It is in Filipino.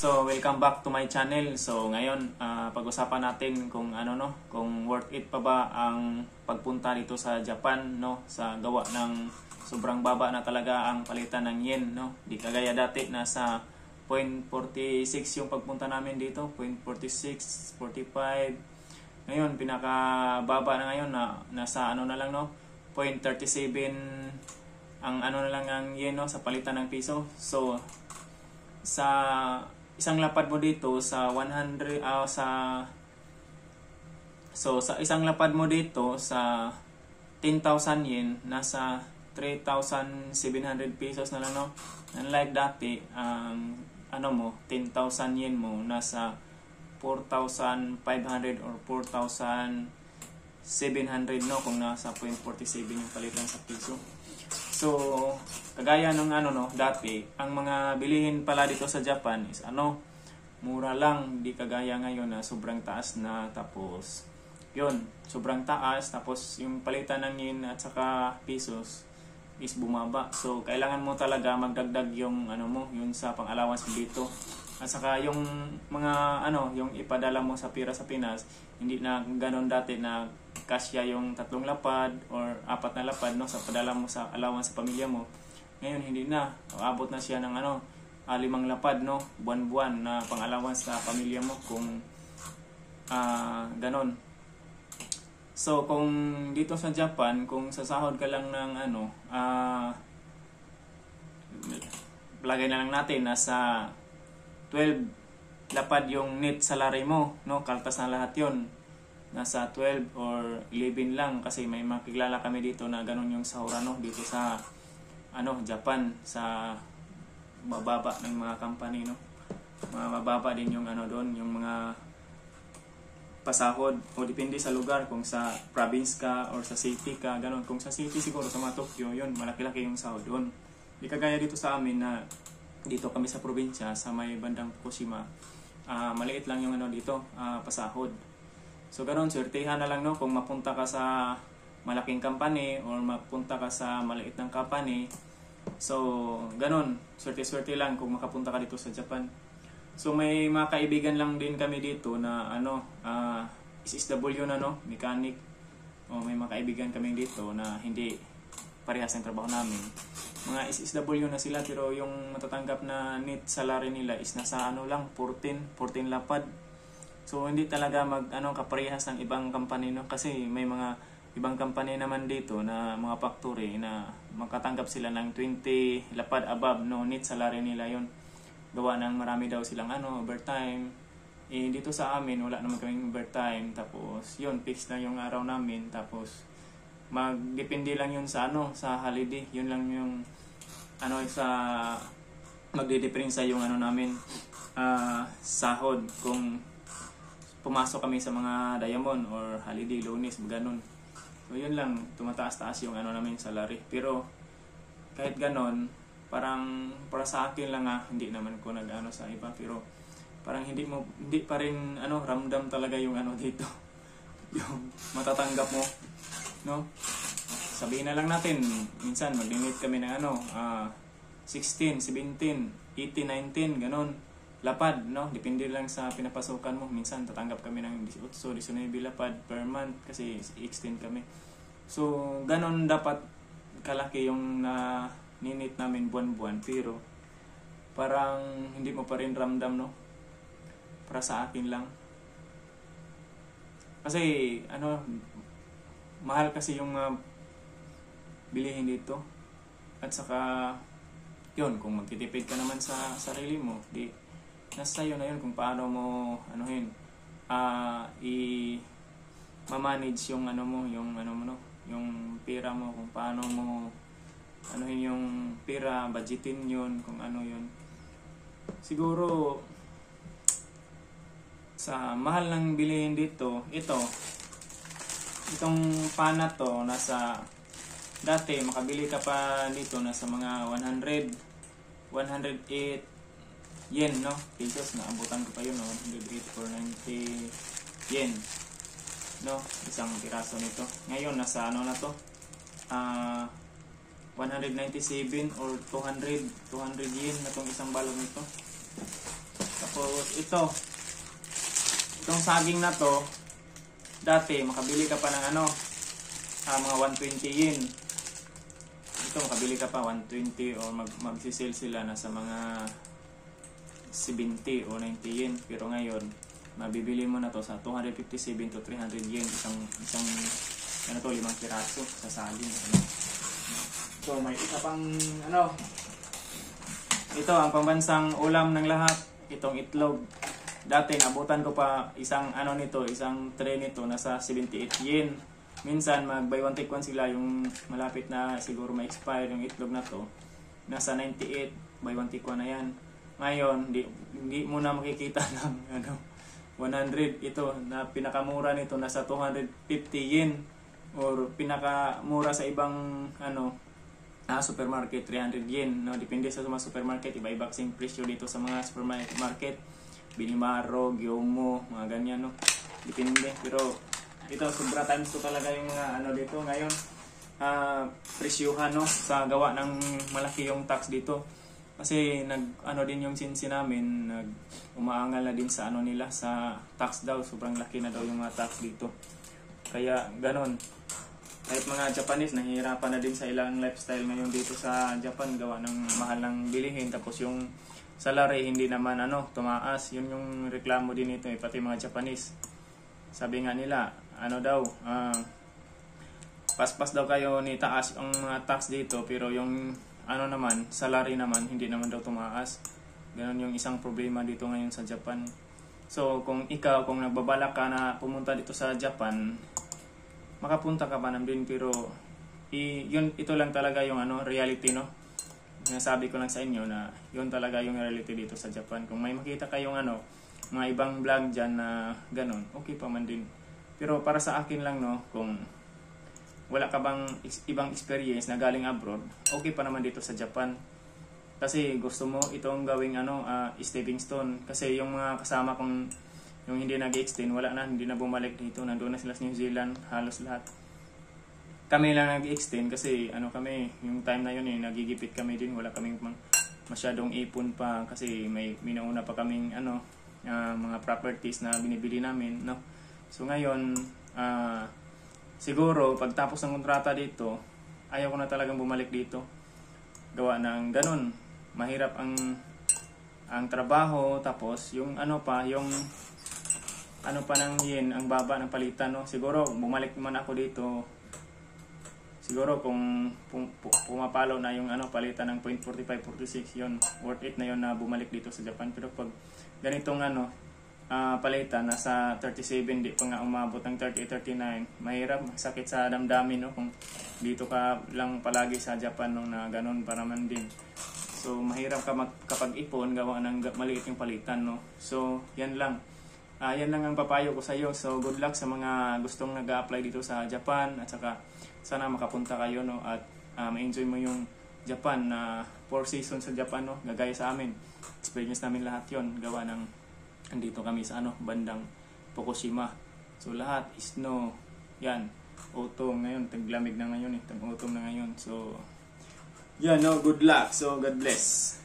So, welcome back to my channel. So, ngayon, pag-usapan natin kung kung worth it pa ba ang pagpunta dito sa Japan, no? Sa gawa ng sobrang baba na talaga ang palitan ng yen, no? Di kagaya dati nasa 0.46 yung pagpunta namin dito, 0.46, 45. Ngayon, pinakababa na ngayon na nasa na lang, no? 0.37 ang na lang ang yen, no? Sa palitan ng piso. So, sa isang lapad mo dito sa 100 sa isang lapad mo dito sa 10,000 yen nasa 3,700 pesos na lang, no? Unlike dati mo 10,000 yen mo nasa 4,500 or 4,700, no, kung nasa 0.47 yung palitan sa piso. So, kagaya ng dati, ang mga bilihin pala dito sa Japan is mura lang, di kagaya ngayon na sobrang taas na, tapos yun, sobrang taas, tapos yung palitan ng yen at saka pesos is bumaba. So, kailangan mo talaga magdagdag yung yun sa pang-allowance dito. At saka yung mga yung ipadala mo sa pira sa Pinas, hindi na ganon dati na kasya yung 3 lapad or 4 na lapad, no, sa padala mo sa allowance sa pamilya mo. Ngayon hindi na, abot na siya ng 5 lapad, no, buwan-buwan na pang-allowance sa pamilya mo kung ganon. So kung dito sa Japan, kung sasahod ka lang ng lagay na lang natin nasa 12 lapad yung net salary mo, no, kaltas na lahat yon. Nasa 12 or 11 lang, kasi may makikilala kami dito na ganun yung sahura, no, dito sa Japan, sa mababa ng mga company, no. Mababa din yung doon, yung mga pasahod, o depende sa lugar, kung sa province ka or sa city ka, ganun. Kung sa city siguro sa mga Tokyo, yun, malaki-laki yung sahod doon. Di kagaya dito sa amin na dito kami sa probinsya, sa may bandang Fukushima, maliit lang yung dito, pasahod. So ganoon, swertihan na lang, no, kung mapunta ka sa malaking company or mapunta ka sa maliit ng company. So ganoon, swerte-swerte lang kung makapunta ka dito sa Japan. So may mga kaibigan lang din kami dito na SSW na, no, mechanic. O may mga kaibigan kami dito na hindi parehas ng trabaho namin. Mga SSW na sila, pero yung matatanggap na net salary nila is nasa lang 14 lapad. So hindi talaga kaparehas ng ibang company, no, kasi may mga ibang company naman dito na mga factory na makatanggap sila ng 20 lapad above, no, net salary nila yon. Gawa ng marami daw silang overtime. Dito sa amin wala naman kaming overtime, tapos yun, fix na yung araw namin, tapos magdepende lang yun sa sa holiday. Yun lang yung sa magdedepende yung namin sahod, kung pumasok kami sa mga diamond or holiday, Lunes, ganun. So yun lang, tumataas-taas yung namin salary. Pero kahit ganun, parang para sa akin lang, hindi naman ko sa iba, pero parang hindi pa rin ramdam talaga yung dito. Yung matatanggap mo, no? Sabihin na lang natin, minsan mag-limit kami ng 16, 17, 18, 19, ganun lapad, no? Depende lang sa pinapasukan mo. Minsan tatanggap kami ng 18, 19 lapad per month kasi extend kami. So ganon dapat kalaki yung ninit namin buwan-buwan, pero parang hindi mo pa rin ramdam, no? Para sa akin lang. Kasi mahal kasi yung bilihin dito. At saka yun, kung magtitipid ka naman sa sarili mo, di nasa yun na yun kung paano mo i-manage yung yung pera mo, kung paano mo yung pera, budgetin yun, kung yun. Siguro sa mahal ng bilihin dito, itong pana to, nasa dati makabili ka pa dito nasa mga 108 yen, no, pesos, naabutan ko pa yun, no, 108 or 90 yen, no, isang piraso nito. Ngayon nasa na to, 197 or 200 yen na tong isang balot nito. Tapos itong saging na to, dati makabili ka pa ng mga 120 yen. Ito makabili ka pa 120 o magsisale sila na sa mga 70 o 90 yen. Pero ngayon, mabibili mo na to sa 257 to 300 yen isang 5 piraso sa saging. So may isa pang ito ang pambansang ulam ng lahat, itong itlog. Dati nabutan ko pa isang isang tray nito nasa 78 yen. Minsan mag buy one take one sila, yung malapit na siguro ma-expire yung itlog na to. Nasa 98, buy one take one na yan. Ngayon, hindi mo na makikita ng 100. Ito na pinakamura nito nasa 250 yen or pinakamura sa ibang supermarket 300 yen, no? Depende sa mga supermarket, iba-iba kasing presyo dito sa mga supermarket. Binimaro, Gyomo, mga ganyan, no? Depende. Pero ito sobra times 2 talaga yung mga dito ngayon. Presyuhan, no? Sa gawa ng malaki yung tax dito. Kasi din yung sinsi namin, umaangal na din sa nila sa tax daw. Sobrang laki na daw yung mga tax dito. Kaya ganon. Kahit mga Japanese, nahihirapan na din sa ilang lifestyle ngayon dito sa Japan, gawa ng mahal ng bilihin. Tapos yung salary hindi naman tumaas. Yun yung reklamo din ito, pati mga Japanese. Sabi nga nila, paspas daw kayo ni taas ang mga tax dito, pero yung naman, salary naman, hindi naman daw tumaas. Ganon yung isang problema dito ngayon sa Japan. So kung nagbabalak ka na pumunta dito sa Japan, makapunta ka pa din, pero ito lang talaga yung reality, no? Sinasabi ko lang sa inyo na yun talaga yung reality dito sa Japan. Kung may makita kayong mga ibang vlog dyan na ganun, okay pa man din. Pero para sa akin lang, no, kung wala ka bang ibang experience na galing abroad, okay pa naman dito sa Japan. Kasi gusto mo itong gawing stepping stone. Kasi yung mga kasama kong yung hindi nag-extend, hindi na bumalik dito. Nandoon na sila sa New Zealand, halos lahat. Kami lang nag-extend kasi kami, yung time na yun nagigipit kami din. Wala kaming masyadong ipon pa kasi may minauna pa kaming mga properties na binibili namin, no? So ngayon, siguro pagtapos ng kontrata dito, ayaw ko na talagang bumalik dito. Gawa ng ganun. Mahirap ang trabaho, tapos yung pa ng yen, ang baba ng palitan, no? Siguro bumalik naman ako dito. Siguro kung pumapalo na yung palitan ng 0.45-46, yun, worth it na yun na bumalik dito sa Japan. Pero pag ganitong palitan nasa 37, di pa nga umabot ng 38-39, mahirap, sakit sa damdamin, no? Kung dito ka lang palagi sa Japan, no, na ganun para man din. So mahirap ka kapag ipon gawa ng maliit yung palitan, no? So yan lang. Yan lang ang papayo ko sa iyo. So good luck sa mga gustong nag-a-apply dito sa Japan, at saka sana makapunta kayo, no, at ma-enjoy mo yung Japan na 4 seasons sa Japan, no, gagaya sa amin. Experience namin lahat yon, gawa ng andito kami sa bandang Fukushima. So lahat snow. Yan, autumn ngayon, taglamig na ngayon, tag-autumn na ngayon. So yan, no, good luck. So God bless.